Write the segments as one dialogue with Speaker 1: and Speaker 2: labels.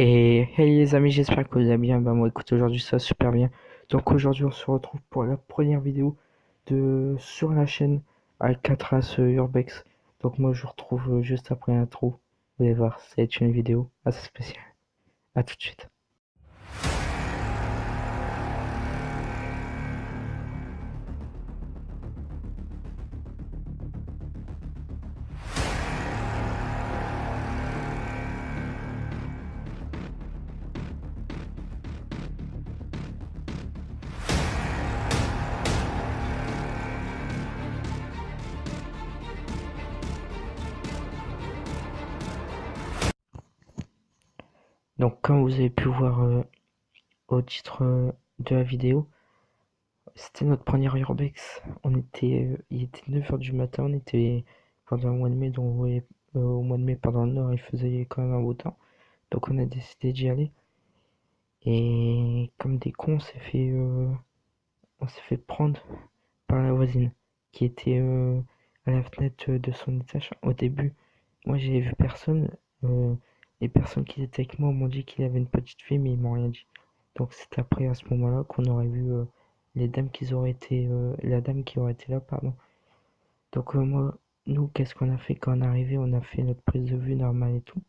Speaker 1: Et hey les amis, j'espère que vous allez bien. Bah moi écoute, aujourd'hui ça va super bien. Donc aujourd'hui on se retrouve pour la première vidéo de sur la chaîne avec 4 As Urbex. Donc moi je vous retrouve juste après l'intro. Vous allez voir, ça va être une vidéo assez spéciale. À tout de suite. Donc comme vous avez pu voir au titre de la vidéo, c'était notre première Urbex. Il était 9 heures du matin, on était pendant le mois de mai, donc vous voyez, au mois de mai pendant le nord il faisait quand même un beau temps. Donc on a décidé d'y aller. Et comme des cons, on s'est fait prendre par la voisine qui était à la fenêtre de son étage. Au début, moi j'avais vu personne. euh, les personnes qui étaient avec moi m'ont dit qu'il avait une petite fille, mais ils m'ont rien dit. Donc c'est après à ce moment-là qu'on aurait vu la dame qui aurait été là, pardon. Donc nous, qu'est-ce qu'on a fait quand on est arrivé? On a fait notre prise de vue normale et tout.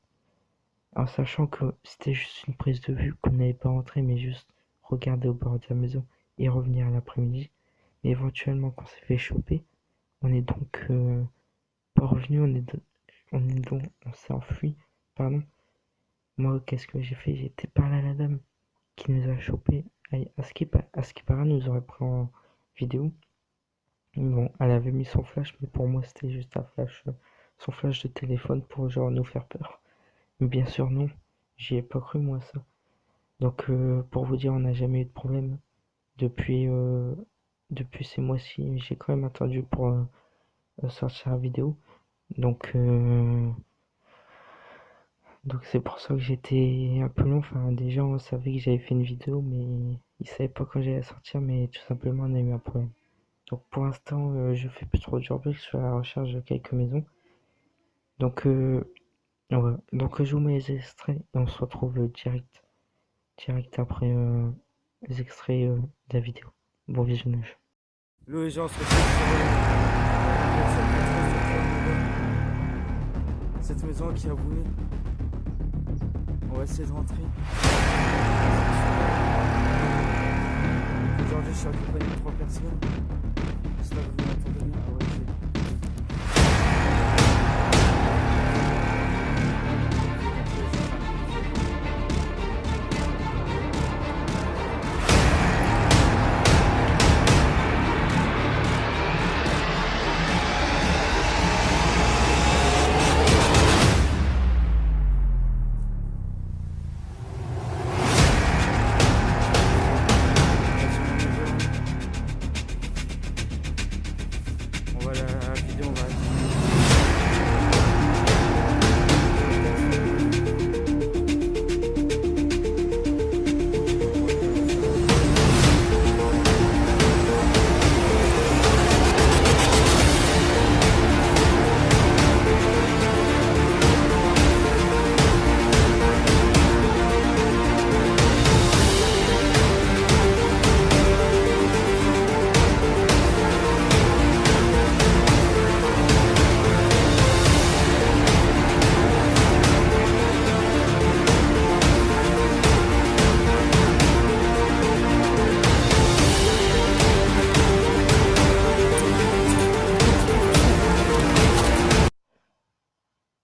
Speaker 1: En sachant que c'était juste une prise de vue, qu'on n'allait pas rentrer, mais juste regarder au bord de la maison et revenir à l'après-midi. Mais éventuellement, quand on s'est fait choper, on est donc pas revenu, on s'est enfui, pardon. Moi, qu'est-ce que j'ai fait? J'ai été parler à la dame qui nous a chopé. À ce qui paraît, nous aurait pris en vidéo. Bon, elle avait mis son flash, mais pour moi, c'était juste un flash, son flash de téléphone pour genre nous faire peur. Mais bien sûr, non. J'y ai pas cru, moi, ça. Donc, pour vous dire, on n'a jamais eu de problème depuis, depuis ces mois-ci. J'ai quand même attendu pour sortir la vidéo. Donc, donc c'est pour ça que j'étais un peu long. Enfin, des gens savaient que j'avais fait une vidéo, mais ils savaient pas quand j'allais sortir. Mais tout simplement, on a eu un problème. Donc, pour l'instant, je fais plus trop de journées. Je suis à la recherche de quelques maisons. Donc, voilà. Donc, je vous mets les extraits et on se retrouve direct après les extraits de la vidéo. Bon visionnage.
Speaker 2: Le gens se retrouvent sur cette maison qui a brûlé. On va essayer de rentrer. Aujourd'hui, je suis accompagné de 3 personnes. J'espère que vous m'entendez bien. Ah ouais, on va la vidéo, on va.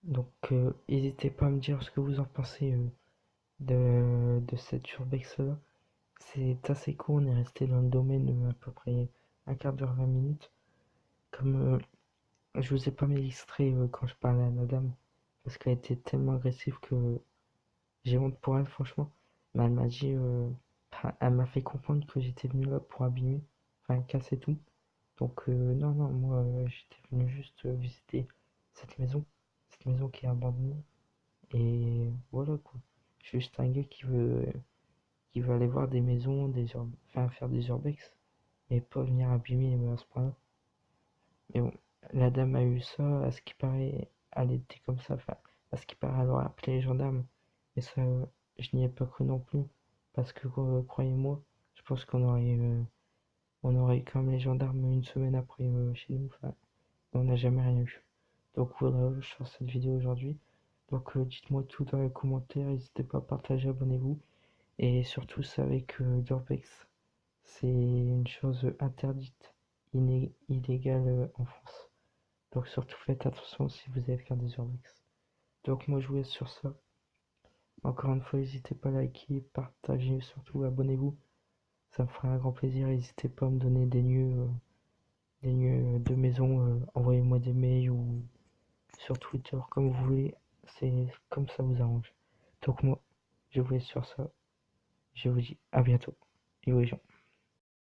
Speaker 1: Donc, n'hésitez pas à me dire ce que vous en pensez de cette urbex-là. C'est assez court, on est resté dans le domaine à peu près un quart d'heure, 20 minutes. Comme je vous ai pas mis l'extrait quand je parlais à la dame, parce qu'elle était tellement agressive que j'ai honte pour elle, franchement. Mais elle m'a dit, enfin, elle m'a fait comprendre que j'étais venu là pour abîmer, enfin casser tout. Donc, non, non, moi j'étais venu juste visiter cette maison qui est abandonnée. Et voilà quoi. Je suis juste un gars qui veut aller voir des maisons, enfin faire des urbex, et pas venir abîmer à ce point-là. Mais bon, la dame a eu ça, à ce qui paraît, elle était comme ça, enfin, à ce qui paraît, elle aurait appelé les gendarmes. Et ça, je n'y ai pas cru non plus. Parce que croyez-moi, je pense on aurait eu quand même les gendarmes une semaine après chez nous. Enfin, on n'a jamais rien eu. Donc voilà, je sors cette vidéo aujourd'hui. Donc dites-moi tout dans les commentaires, n'hésitez pas à partager, abonnez-vous. Et surtout, savez que l'urbex, c'est une chose interdite, illégale en France. Donc surtout faites attention si vous allez faire des urbex. Donc moi je vous laisse sur ça. Encore une fois, n'hésitez pas à liker, partager, surtout abonnez-vous. Ça me fera un grand plaisir. N'hésitez pas à me donner des lieux de maison. Envoyez-moi des mails ou sur Twitter, comme vous voulez. C'est comme ça vous arrange. Donc moi, je vous laisse sur ça. Je vous dis à bientôt. Et oui,